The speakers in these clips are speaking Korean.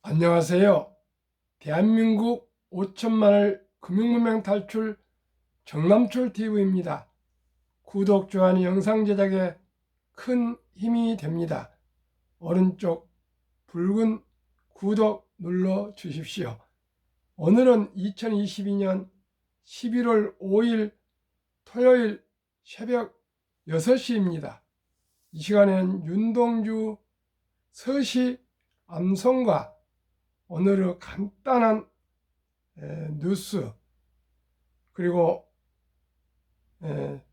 안녕하세요. 대한민국 5천만을 금융문명 탈출 정남철TV입니다. 구독, 좋아요, 영상 제작에 큰 힘이 됩니다. 오른쪽 붉은 구독 눌러 주십시오. 오늘은 2022년 11월 5일 토요일 새벽 6시입니다. 이 시간에는 윤동주 서시 암송가 오늘의 간단한 뉴스 그리고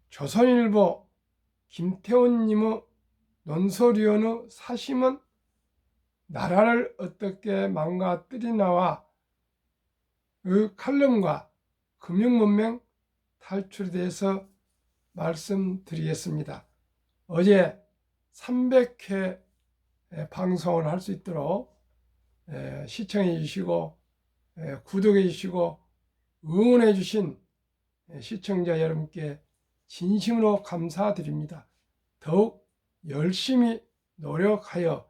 조선일보 김태훈님의 논설위원의 사심은 나라를 어떻게 망가뜨리나와 의 칼럼과 금융문명 탈출에 대해서 말씀드리겠습니다. 어제 300회 방송을 할 수 있도록 시청해 주시고 구독해 주시고 응원해 주신 시청자 여러분께 진심으로 감사드립니다. 더욱 열심히 노력하여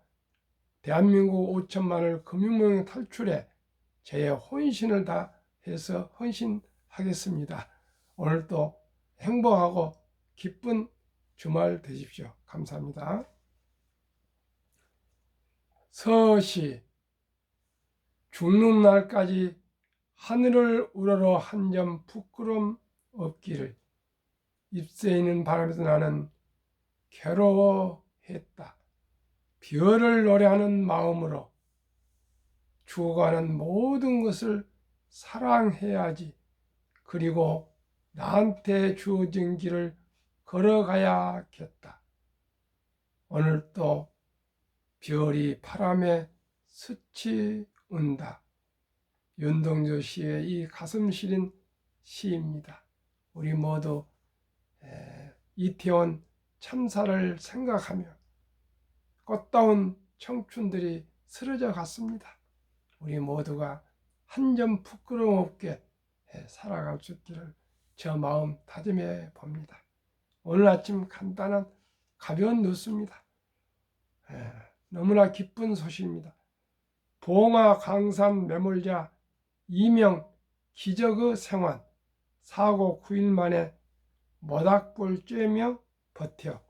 대한민국 5천만을 금융문명 탈출에 제 혼신을 다해서 헌신하겠습니다. 오늘도 행복하고 기쁜 주말 되십시오. 감사합니다. 서시 죽는 날까지 하늘을 우러러 한 점 부끄럼 없기를 잎새 있는 바람에서 나는 괴로워했다. 별을 노래하는 마음으로 죽어가는 모든 것을 사랑해야지. 그리고 나한테 주어진 길을 걸어가야겠다. 오늘도 별이 바람에 스치운다. 윤동주 씨의 이 가슴 시린 시입니다. 우리 모두 이태원 참사를 생각하며 꽃다운 청춘들이 쓰러져 갔습니다. 우리 모두가 한 점 부끄러움 없게 살아갈 수 있기를 저 마음 다짐해 봅니다. 오늘 아침 간단한 가벼운 뉴스입니다. 너무나 기쁜 소식입니다. 봉화 강산 매몰자 이명 기적의 생還, 사고 9일 만에 모닥불 쬐며 버텨.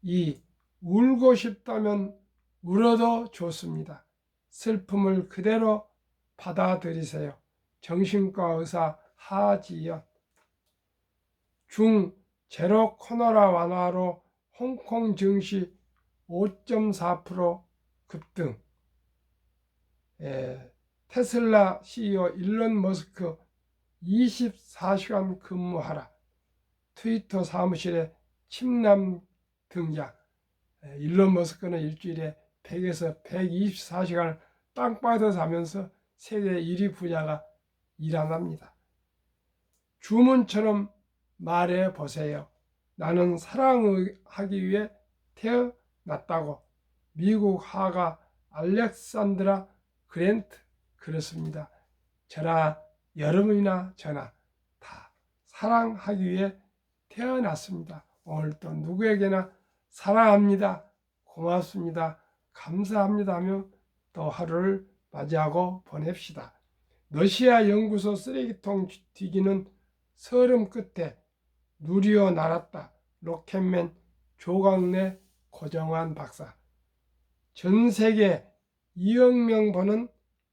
이 울고 싶다면 울어도 좋습니다. 슬픔을 그대로 받아들이세요. 정신과 의사 하지연. 중 제로 코로나 완화로 홍콩 증시 5.4% 급등. 테슬라 CEO 일론 머스크 24시간 근무하라. 트위터 사무실에 침남 등장. 일론 머스크는 일주일에 100에서 124시간을 땅바닥에서 자면서 세계 1위 부자가 일어납니다. 주문처럼 말해 보세요. 나는 사랑하기 위해 태어났다고. 미국 화가 알렉산드라 그랜트 그렇습니다. 저나 여러분이나 저나 다 사랑하기 위해 태어났습니다. 오늘도 누구에게나 사랑합니다, 고맙습니다, 감사합니다 하며 또 하루를 맞이하고 보냅시다. 러시아 연구소 쓰레기통 뒤기는 서름 끝에 누리어 날았다. 로켓맨 조광래 고정환 박사. 전 세계 2억 명 보는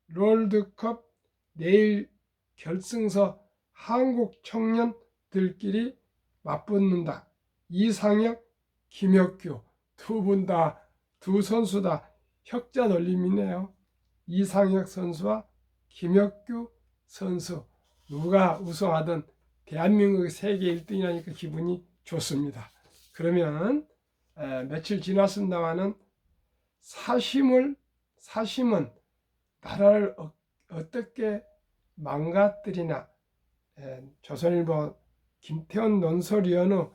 롤드컵 내일 결승서 한국 청년들끼리 맞붙는다. 이상혁, 김혁규 두 선수 다 혁자 놀림이네요. 이상혁 선수와 김혁규 선수 누가 우승하든 대한민국이 세계 1등이라니까 기분이 좋습니다. 그러면 며칠 지났습니다마는 사심은 나라를 어떻게 망가뜨리나. 조선일보 김태훈 논설위원의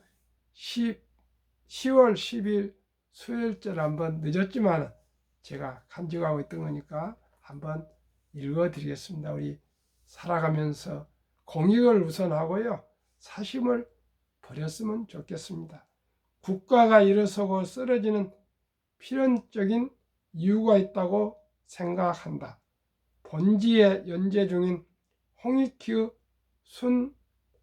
10월 10일 수요일절 한번 늦었지만 제가 간직하고 있던 거니까 한번 읽어드리겠습니다. 우리 살아가면서 공익을 우선하고요. 사심을 버렸으면 좋겠습니다. 국가가 일어서고 쓰러지는 필연적인 이유가 있다고 생각한다. 본지에 연재 중인 홍익희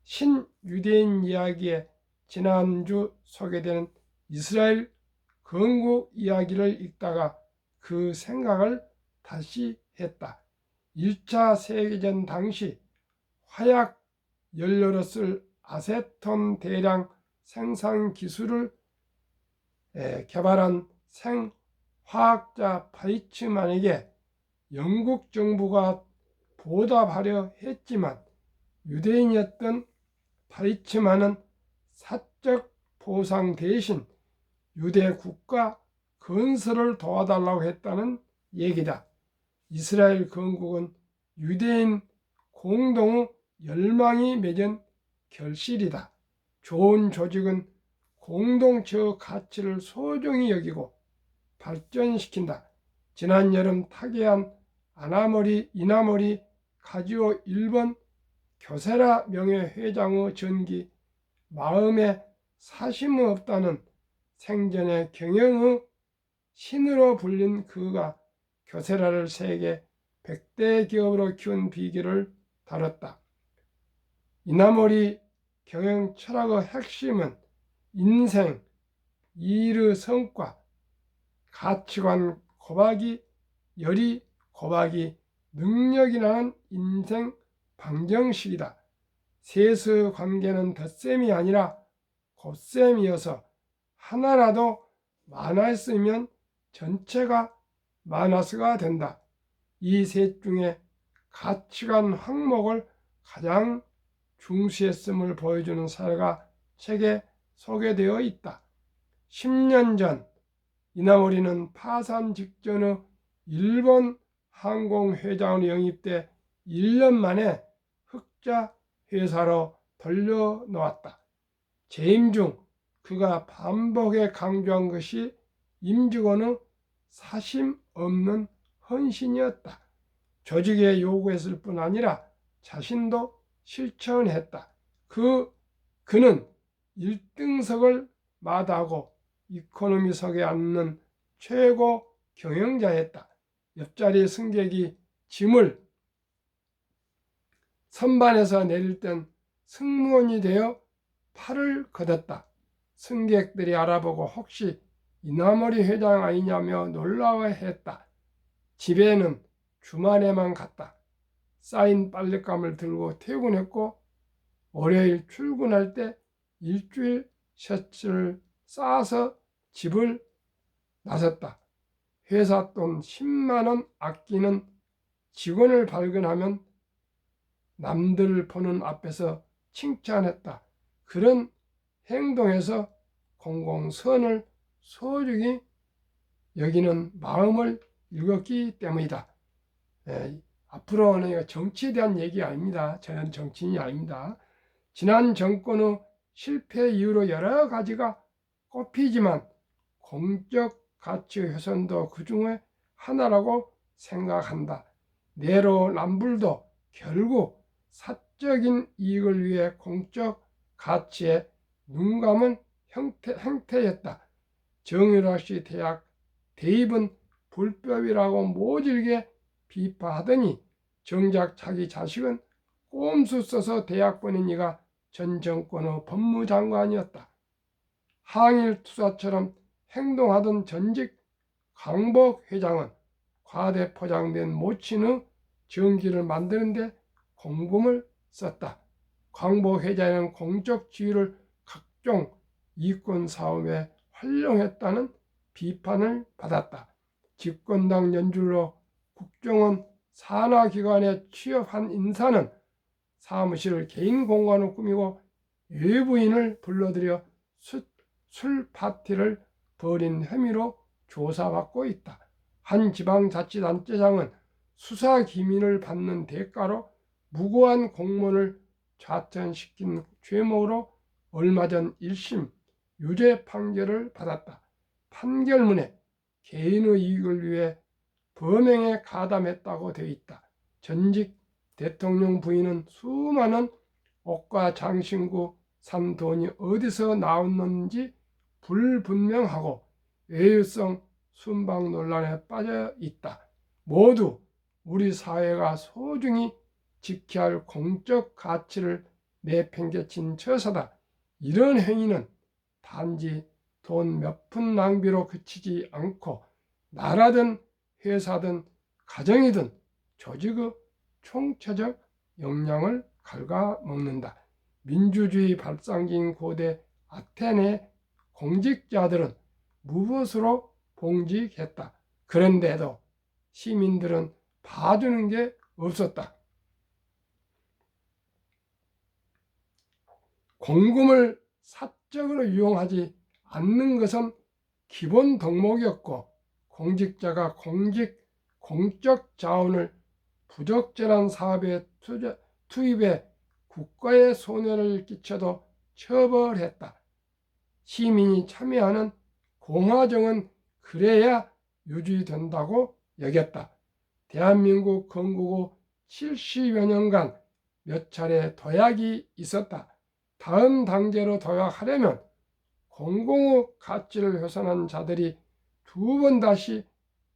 신유대인 이야기에 지난주 소개되는 이스라엘 건국 이야기를 읽다가 그 생각을 다시 했다. 1차 세계전 당시 화약 연료로 쓸 아세톤 대량 생산 기술을 개발한 생화학자 파이츠만에게 영국 정부가 보답하려 했지만 유대인이었던 파이츠만은 사적 보상 대신 유대 국가 건설을 도와달라고 했다는 얘기다. 이스라엘 건국은 유대인 공동의 열망이 맺은 결실이다. 좋은 조직은 공동체의 가치를 소중히 여기고 발전시킨다. 지난 여름 타계한 이나모리 가지오 일본 교세라 명예회장의 전기 마음에 사심이 없다는 생전의 경영의 신으로 불린 그가 교세라를 세계 100대 기업으로 키운 비결을 다뤘다. 이나모리 경영 철학의 핵심은 인생, 일의 성과, 가치관 곱하기 열의 곱하기 능력이라는 인생 방정식이다. 셋의 관계는 덧셈이 아니라 곱셈이어서 하나라도 마이너스면 전체가 마이너스가 된다. 이 셋 중에 가치관 항목을 가장 중시했음을 보여주는 사례가 책에 소개되어 있다. 10년 전 이나모리는 파산 직전의 일본 항공회장으로 영입돼 1년 만에 흑자 회사로 돌려놓았다. 재임 중 그가 반복해 강조한 것이 임직원의 사심 없는 헌신이었다. 조직에 요구했을 뿐 아니라 자신도 실천했다. 그는 1등석을 마다하고 이코노미석에 앉는 최고 경영자였다. 옆자리 승객이 짐을 선반에서 내릴 땐 승무원이 되어 팔을 걷었다. 승객들이 알아보고 혹시 이나모리 회장 아니냐며 놀라워했다. 집에는 주말에만 갔다. 쌓인 빨랫감을 들고 퇴근했고 월요일 출근할 때 일주일 셔츠를 싸서 집을 나섰다. 회사 돈 10만 원 아끼는 직원을 발견하면 남들 보는 앞에서 칭찬했다. 그런 행동에서 공공선을 소중히 여기는 마음을 읽었기 때문이다. 앞으로는 정치에 대한 얘기 아닙니다. 저는 정치인이 아닙니다. 지난 정권의 실패 이후로 여러 가지가 꼽히지만 공적 가치 훼손도 그 중에 하나라고 생각한다. 내로남불도 결국 사적인 이익을 위해 공적 가치에 눈감은 행태였다. 정유라 씨 대입은 불법이라고 모질게 비판하더니 정작 자기 자식은 꼼수 써서 대학 보낸 이가 전 정권의 법무장관이었다. 항일투사처럼 행동하던 전직 강복 회장은 과대 포장된 모친의 전기를 만드는데 공금을 썼다. 강복 회장은 공적 지위를 각종 이권 사업에 활용했다는 비판을 받았다. 집권당 연줄로 국정원 산하기관에 취업한 인사는 사무실을 개인 공간으로 꾸미고 외부인을 불러들여 술 파티를 벌인 혐의로 조사받고 있다. 한 지방자치단체장은 수사 기밀을 받는 대가로 무고한 공무원을 좌천시킨 죄목으로 얼마 전 1심 유죄 판결을 받았다. 판결문에 개인의 이익을 위해 범행에 가담했다고 되어 있다. 전직 대통령 부인은 수많은 옷과 장신구 산 돈이 어디서 나왔는지 불분명하고 외유성 순방 논란에 빠져 있다. 모두 우리 사회가 소중히 지켜야 할 공적 가치를 내팽개친 처사다. 이런 행위는 단지 돈 몇 푼 낭비로 그치지 않고 나라든 회사든 가정이든 조직의 총체적 역량을 갉아먹는다. 민주주의 발상지인 고대 아테네 공직자들은 무엇으로 봉직했다. 그런데도 시민들은 봐주는 게 없었다. 공금을 사적으로 이용하지 않는 것은 기본 덕목이었고, 공직자가 공적 자원을 부적절한 사업에 투입해 국가에 손해를 끼쳐도 처벌했다. 시민이 참여하는 공화정은 그래야 유지된다고 여겼다. 대한민국 건국 후 70여 년간 몇 차례 도약이 있었다. 다음 단계로 도약하려면 공공의 가치를 훼손한 자들이 두 번 다시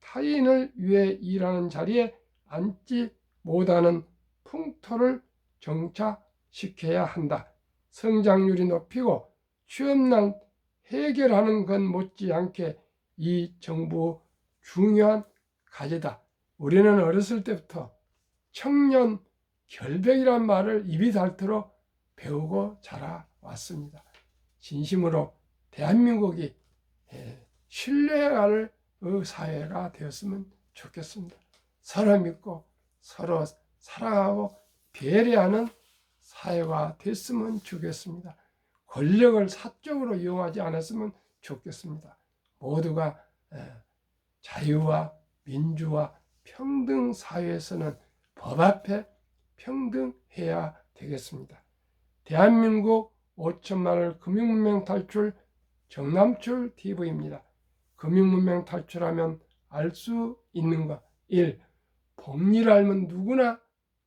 타인을 위해 일하는 자리에 앉지 못하는 풍토를 정착시켜야 한다. 성장률이 높이고 취업난 해결하는 것 못지않게 이 정부 중요한 과제다. 우리는 어렸을 때부터 청년 결백이란 말을 입이 닳도록 배우고 자라왔습니다. 진심으로 대한민국이 신뢰할 사회가 되었으면 좋겠습니다. 서로 믿고 서로 사랑하고 배려하는 사회가 됐으면 좋겠습니다. 권력을 사적으로 이용하지 않았으면 좋겠습니다. 모두가 자유와 민주와 평등 사회에서는 법 앞에 평등해야 되겠습니다. 대한민국 5천만을 금융문명 탈출 정남출 TV입니다. 금융문명 탈출하면 알 수 있는 것. 1. 복리를 알면 누구나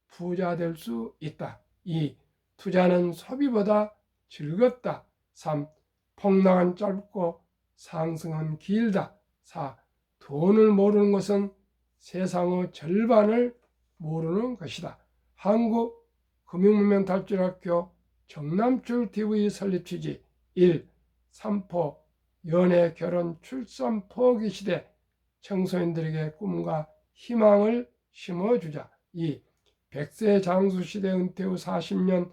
부자 될 수 있다. 2. 투자는 소비보다 즐겁다. 3. 폭락은 짧고 상승은 길다. 4. 돈을 모르는 것은 세상의 절반을 모르는 것이다. 한국 금융문명 탈출학교 정남출 TV 설립 취지. 1. 삼포 연애 결혼 출산 포기 시대 청소년들에게 꿈과 희망을 심어주자. 2. 100세 장수 시대 은퇴 후 40년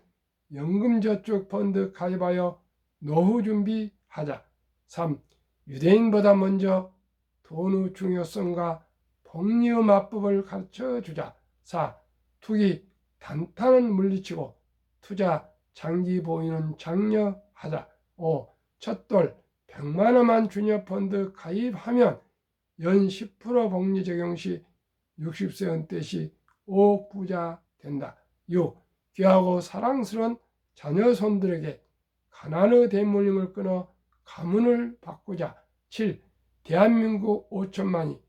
연금저축펀드 가입하여 노후 준비하자. 3. 유대인보다 먼저 돈의 중요성과 복리의 맞법을 가르쳐주자. 4. 투기 단타는 물리치고 투자 장기 보유는 장려하자. 5. 첫돌 100만 원만 주녀 펀드 가입하면 연 10% 복리 적용 시 60세 은퇴 시 5억 부자 된다. 6. 귀하고 사랑스러운 자녀 손들에게 가난의 대물림을 끊어 가문을 바꾸자. 7. 대한민국 5천만이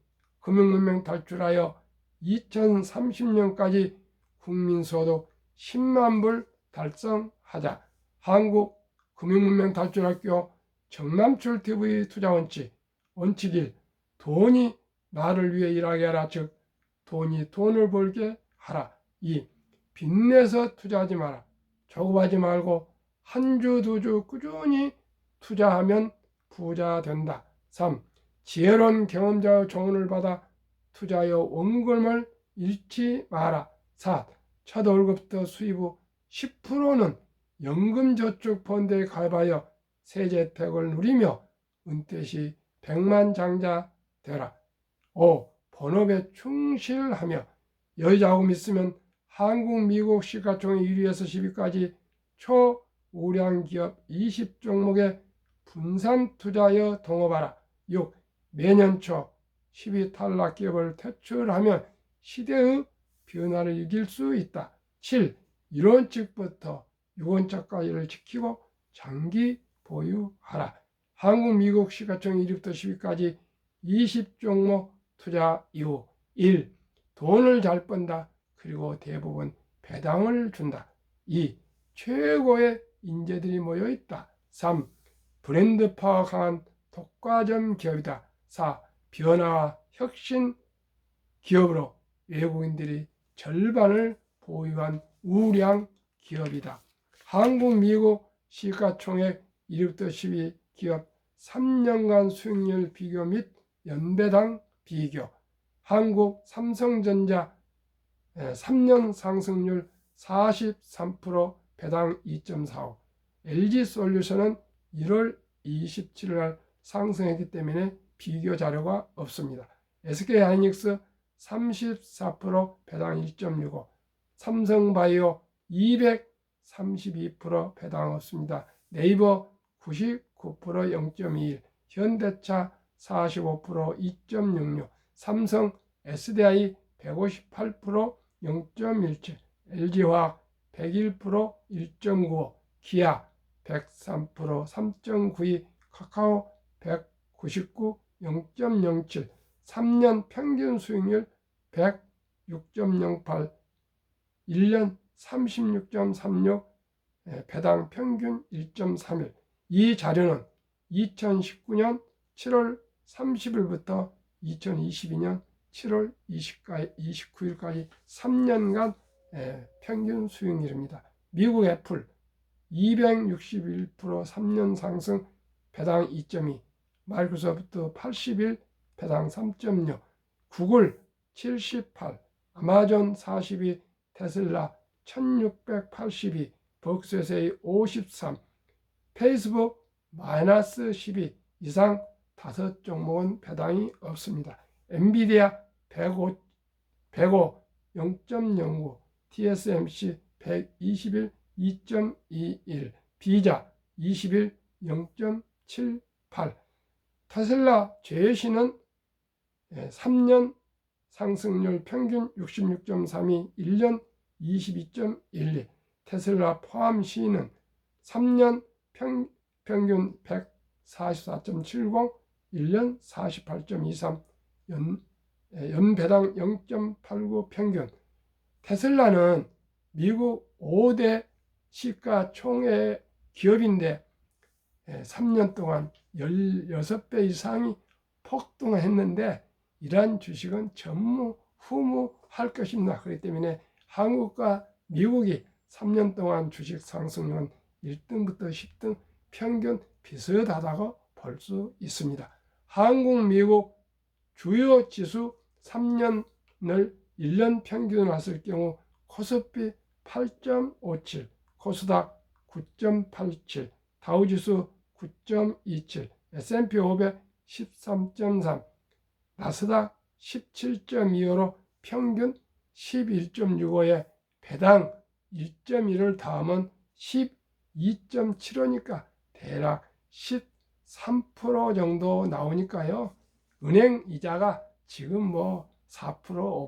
금융문명 탈출하여 2030년까지 국민소득 10만 불 달성하자. 한국 금융문명 탈출학교 정남출 TV 투자원칙. 원칙 1. 돈이 나를 위해 일하게 하라. 즉 돈이 돈을 벌게 하라. 2. 빚내서 투자하지 마라. 조급하지 말고 한 주, 두 주 꾸준히 투자하면 부자 된다. 3. 지혜로운 경험자의 조언을 받아 투자의 원금을 잃지 마라. 4. 첫 월급부터 수입 후 10%는 연금저축펀드에 가입하여 세제혜택을 누리며 은퇴 시 백만장자 되라. 5. 본업에 충실하며 여유자금 있으면 한국, 미국 시가총액 1위에서 10위까지 초우량 기업 20종목에 분산 투자하여 동업하라. 6. 매년 초 10위 탈락 기업을 퇴출하면 시대의 변화를 이길 수 있다. 7. 1원칙부터 6원칙까지를 지키고 장기 보유하라. 한국, 미국 시가총액 1위부터 10위까지 20종목 투자 이후 1. 돈을 잘 번다. 그리고 대부분 배당을 준다. 2. 최고의 인재들이 모여있다. 3. 브랜드 파워 강한 독과점 기업이다. 4. 변화와 혁신 기업으로 외국인들이 절반을 보유한 우량 기업이다. 한국, 미국 시가총액 1위부터 10위 기업 3년간 수익률 비교 및 연배당 비교. 한국 삼성전자 3년 상승률 43%, 배당 2.45. LG솔루션은 1월 27일 날 상승했기 때문에 비교 자료가 없습니다. SK하이닉스 34%, 배당 1.65. 삼성바이오 232%, 배당 없습니다. 네이버 99%, 0.21. 현대차 45%, 2.66. 삼성 SDI 158%, 0.17. LG화학 101%, 1.95. 기아 103%, 3.92. 카카오 199, 0.07. 3년 평균 수익률 106.08, 1년 36.36, 배당 평균 1.31. 이 자료는 2019년 7월 30일부터 2022년 7월 29일까지 3년간 평균 수익률입니다. 미국 애플 261%, 3년 상승, 배당 2.2. 마이크로소프트 81, 배당 3.6. 구글 78, 아마존 42, 테슬라 1682, 벅스에서의 53, 페이스북 마이너스 12 이상 5종목은 배당이 없습니다. 엔비디아 105, 0.09, TSMC 121, 2.21, 비자 21, 0.78. 테슬라 제시는 3년 상승률 평균 66.32, 1년 22.12. 테슬라 포함 시는 3년 평균 144.70, 1년 48.23, 연배당 0.89 평균. 테슬라는 미국 5대 시가총액 기업인데 3년 동안 16배 이상이 폭등했는데 이러한 주식은 전무후무할 것입니다. 그렇기 때문에 한국과 미국이 3년 동안 주식 상승률은 1등부터 10등 평균 비슷하다고 볼 수 있습니다. 한국, 미국 주요 지수 3년을 1년 평균으로 했을 경우 코스피 8.57, 코스닥 9.87, 다우지수 9.27, S&P 500 13.3, 나스닥 17.25로 평균 11.65에 배당 1.1을 더하면 12.75니까 대략 13% 정도 나오니까요. 은행 이자가 지금 4%,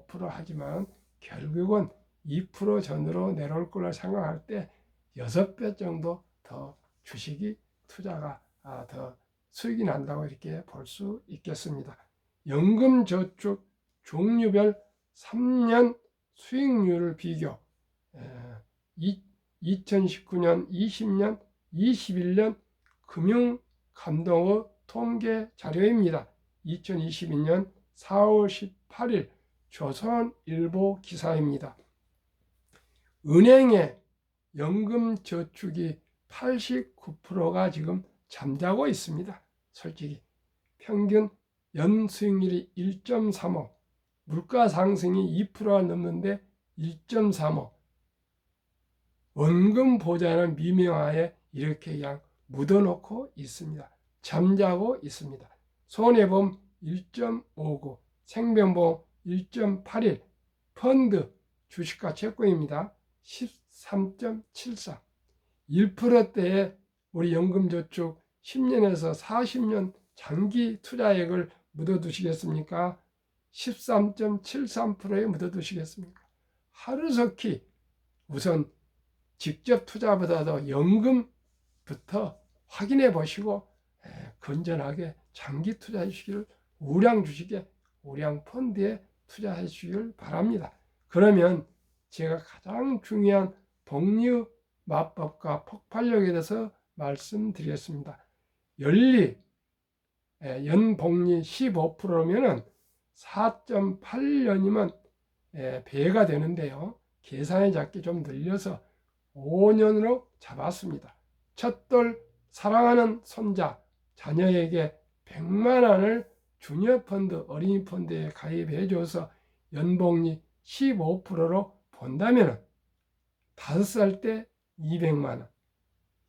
5% 하지만 결국은 2% 전으로 내려올 걸로 생각할 때 6배 정도 더 주식이 투자가 더 수익이 난다고 이렇게 볼 수 있겠습니다. 연금저축 종류별 3년 수익률을 비교, 2019년, 20년, 21년 금융감독의 통계 자료입니다. 2022년 4월 18일 조선일보 기사입니다. 은행의 연금저축이 89%가 지금 잠자고 있습니다. 솔직히 평균 연수익률이 1.35, 물가 상승이 2%가 넘는데 1.35, 원금 보장은 미명하에 이렇게 그냥 묻어놓고 있습니다. 잠자고 있습니다. 손해보험 1.59, 생명보험 1.81, 펀드 주식과 채권입니다. 13.74, 1%대에 우리 연금저축 10년에서 40년 장기 투자액을 묻어두시겠습니까? 13.73%에 묻어두시겠습니까? 하루속히 우선 직접 투자보다도 연금부터 확인해 보시고 건전하게 장기 투자해 주시기를, 우량 주식에 우량 펀드에 투자해 주시길 바랍니다. 그러면 제가 가장 중요한 복리 마법과 폭발력에 대해서 말씀드리겠습니다. 연복리 15%면은 4.8년이면 배가 되는데요. 계산이 작게 좀 늘려서 5년으로 잡았습니다. 첫돌 사랑하는 손자, 자녀에게 100만 원을 주니어펀드, 어린이펀드에 가입해줘서 연봉이 15%로 본다면 5살 때 200만 원,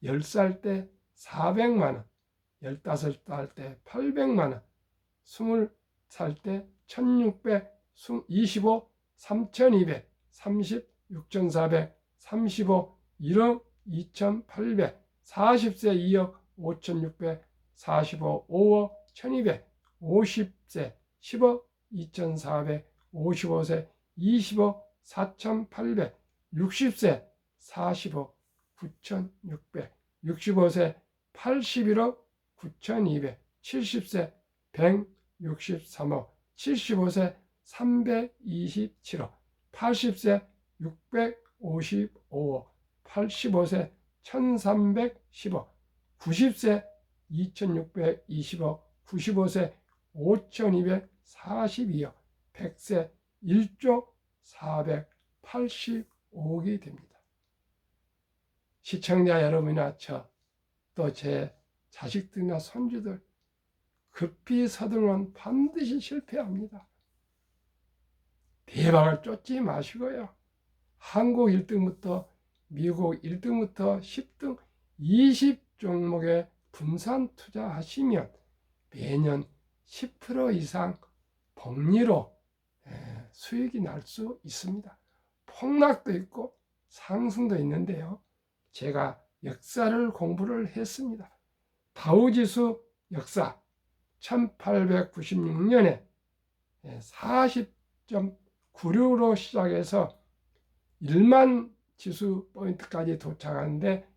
10살 때 400만 원, 15살 때 800만 원, 20살 때 1625, 3200, 30, 6400, 35, 1억 2800, 40세 2억 5600, 45, 5억 1200, 50세 10억 2400, 55세 20억 4800, 60세 40억 9600, 65세 81억 9200, 70세 163억, 75세 327억, 80세 655억, 85세 1310억, 90세 2620억, 95세 5242억, 100세 1조 485억이 됩니다. 시청자 여러분이나 저, 또 제 자식들이나 손주들 급히 서두르면 반드시 실패합니다. 대박을 쫓지 마시고요. 한국 1등부터 미국 1등부터 10등 20종목에 분산 투자하시면 매년 10% 이상 복리로 수익이 날 수 있습니다. 폭락도 있고 상승도 있는데요. 제가 역사를 공부를 했습니다. 다우지수 역사 1896년에 40.96로 시작해서 1만 지수 포인트까지 도착하는데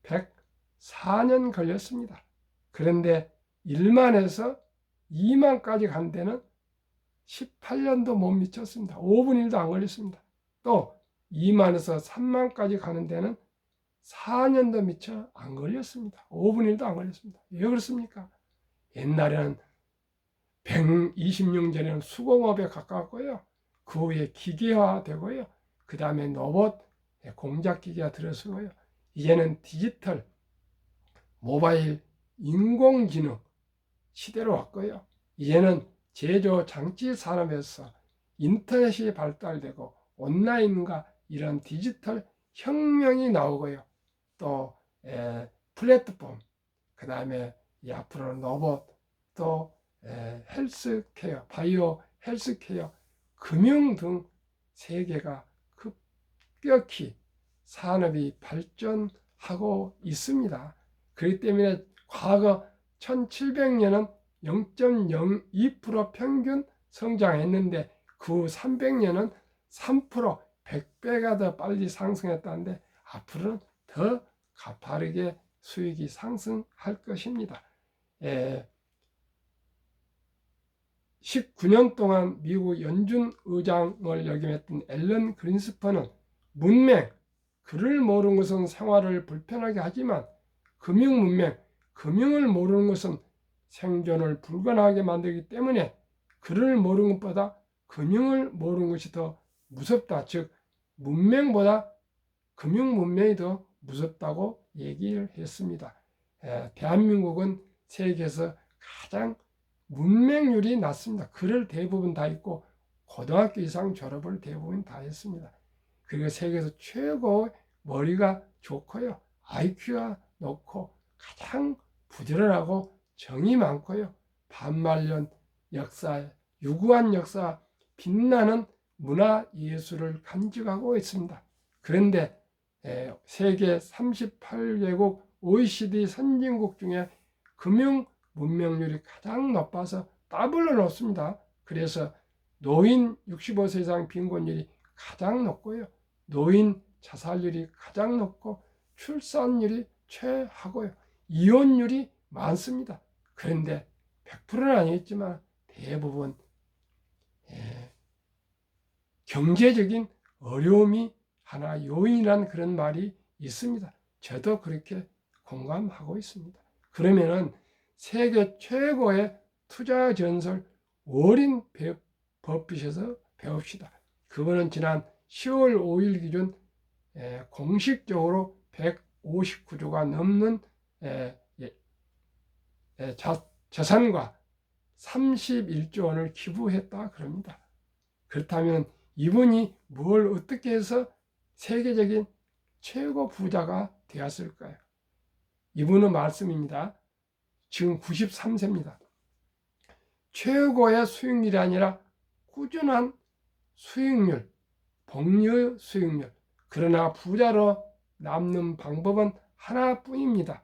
104년 걸렸습니다. 그런데 1만에서 2만까지 간 데는 18년도 못 미쳤습니다. 5분 1도 안 걸렸습니다. 또 2만에서 3만까지 가는 데는 4년도 미처 안 걸렸습니다. 5분 1도 안 걸렸습니다. 왜 그렇습니까? 옛날에는 120년 전에는 수공업에 가까웠고요. 그 후에 기계화되고요. 그 다음에 로봇, 공작기계가 들어서고요. 이제는 디지털, 모바일, 인공지능 시대로 왔고요. 이제는 제조 장치 산업에서 인터넷이 발달되고 온라인과 이런 디지털 혁명이 나오고요. 또 플랫폼, 그 다음에 앞으로는 로봇, 또 헬스케어, 바이오 헬스케어, 금융 등 세계가 급격히 산업이 발전하고 있습니다. 그렇기 때문에 과거 1700년은 0.02% 평균 성장했는데 그 후 300년은 3%, 100배가 더 빨리 상승했다는데 앞으로는 더 가파르게 수익이 상승할 것입니다. 19년 동안 미국 연준 의장을 역임했던 앨런 그린스펀은 문맹, 글을 모르는 것은 생활을 불편하게 하지만 금융 문맹, 금융을 모르는 것은 생존을 불가능하게 만들기 때문에 글을 모르는 것보다 금융을 모르는 것이 더 무섭다. 즉 문맹보다 금융 문맹이 더 무섭다고 얘기를 했습니다. 대한민국은 세계에서 가장 문맹률이 낮습니다. 글을 대부분 다 읽고 고등학교 이상 졸업을 대부분 다 했습니다. 그리고 세계에서 최고 머리가 좋고요. IQ가 높고 가장 부지런하고 정이 많고요. 반말년 역사, 유구한 역사, 빛나는 문화 예술을 간직하고 있습니다. 그런데 세계 38개국 OECD 선진국 중에 금융 문명률이 가장 높아서 더블로 높습니다. 그래서 노인 65세 이상 빈곤율이 가장 높고요. 노인 자살률이 가장 높고 출산율이 최하고요. 이혼율이 많습니다. 그런데 100%는 아니겠지만 대부분 경제적인 어려움이 하나 요인이라는 그런 말이 있습니다. 저도 그렇게 공감하고 있습니다. 그러면은 세계 최고의 투자 전설 워린 버핏에서 배웁시다. 그거는 지난 10월 5일 기준 공식적으로 159조가 넘는 재산과 31조 원을 기부했다 그럽니다. 그렇다면 이분이 뭘 어떻게 해서 세계적인 최고 부자가 되었을까요? 이분은 말씀입니다. 지금 93세입니다. 최고의 수익률이 아니라 꾸준한 수익률, 복리의 수익률. 그러나 부자로 남는 방법은 하나뿐입니다.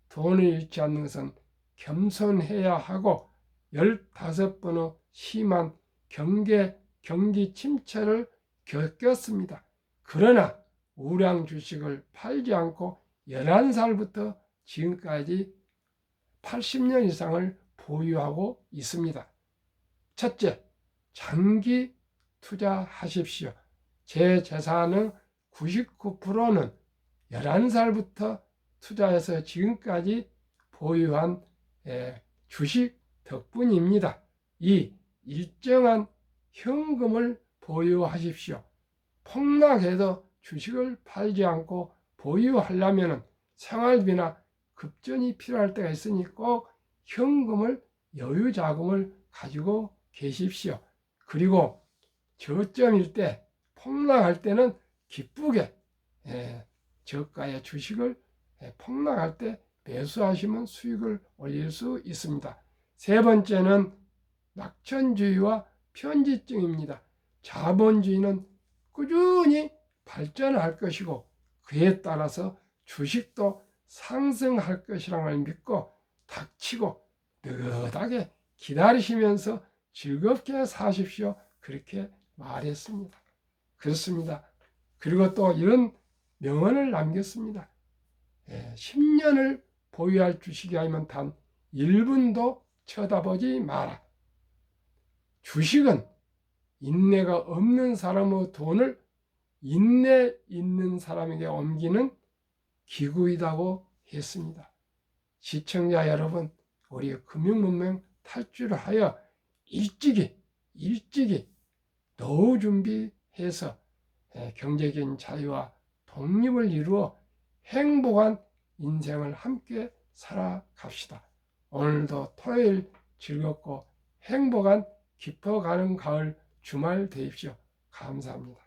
돈을 잃지 않는 것은 겸손해야 하고 15번의 심한 경기 침체를 겪었습니다. 그러나 우량 주식을 팔지 않고 11살부터 지금까지 80년 이상을 보유하고 있습니다. 첫째, 장기 투자하십시오. 제 재산의 99%는 11살부터 투자해서 지금까지 보유한 주식 덕분입니다. 이 일정한 현금을 보유하십시오. 폭락해도 주식을 팔지 않고 보유하려면 생활비나 급전이 필요할 때가 있으니 꼭 현금을 여유 자금을 가지고 계십시오. 그리고 저점일 때 폭락할 때는 기쁘게 저가의 주식을 폭락할 때 매수하시면 수익을 올릴 수 있습니다. 세 번째는 낙천주의와 편집증입니다. 자본주의는 꾸준히 발전할 것이고 그에 따라서 주식도 상승할 것이라는 걸 믿고 닥치고 느긋하게 기다리시면서 즐겁게 사십시오. 그렇게 말했습니다. 그렇습니다. 그리고 또 이런 명언을 남겼습니다. 10년을 보유할 주식이 아니면 단 1분도 쳐다보지 마라. 주식은 인내가 없는 사람의 돈을 인내 있는 사람에게 옮기는 기구이라고 했습니다. 시청자 여러분, 우리 금융문명 탈출을 하여 일찍이 노후 준비해서 경제적인 자유와 독립을 이루어 행복한 인생을 함께 살아갑시다. 오늘도 토요일 즐겁고 행복한 깊어가는 가을 주말 되십시오. 감사합니다.